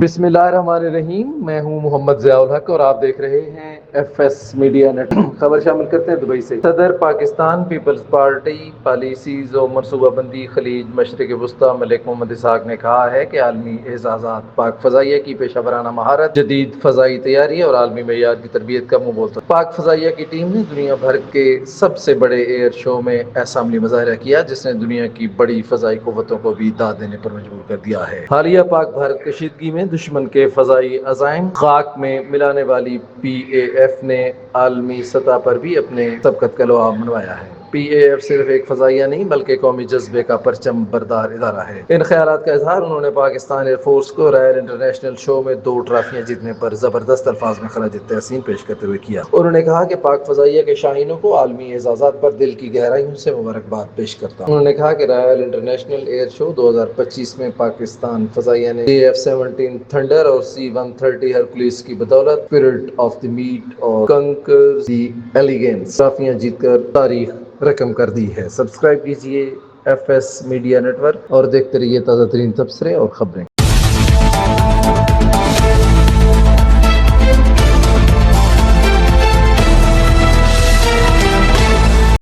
بسم اللہ الرحمن الرحیم، میں ہوں محمد ضیاء الحق اور آپ دیکھ رہے ہیں ایف ایس میڈیا نیٹ۔ خبر شامل کرتے ہیں دبئی سے۔ صدر پاکستان پیپلز پارٹی پالیسیز و منصوبہ بندی خلیج مشرق وسطی ملک محمد اسحاق نے کہا ہے کہ عالمی اعزازات پاک فضائیہ کی پیشہ ورانہ مہارت، جدید فضائی تیاری اور عالمی معیار کی تربیت کا منہ بولتا ہے۔ پاک فضائیہ کی ٹیم نے دنیا بھر کے سب سے بڑے ایئر شو میں ایسا عملی مظاہرہ کیا جس نے دنیا کی بڑی فضائی قوتوں کو بھی داد دینے پر مجبور کر دیا ہے۔ حالیہ پاک بھارت کشیدگی میں دشمن کے فضائی عزائم خاک میں ملانے والی پی اے ایف نے عالمی سطح پر بھی اپنے سبقت کا لواء منوایا ہے۔ پی اے ایف صرف ایک فضائیہ نہیں بلکہ قومی جذبے کا پرچم بردار ادارہ ہے۔ ان خیالات کا اظہار انہوں نے پاکستان ایئر فورس کو رائل انٹرنیشنل شو میں 2 ٹرافیاں جیتنے پر زبردست الفاظ میں خراج تحسین پیش کرتے ہوئے کیا۔ انہوں نے کہا کہ پاک فضائیہ کے شاہینوں کو عالمی اعزازات پر دل کی گہرائیوں سے مبارکباد پیش کرتا ہوں۔ انہوں نے کہا کہ رائل انٹرنیشنل ایئر شو 2025 میں پاکستان فضائیہ نے AF-17 تھنڈر اور C-130 ہرکولیس کی بدولت اسپرٹ آف دی میٹ اور کنکر دی ایلیگنس ٹرافیاں جیت کر تاریخ رقم کر دی ہے۔ سبسکرائب کیجیے F S media network اور دیکھتے رہیے تازہ ترین تبصرے اور خبریں۔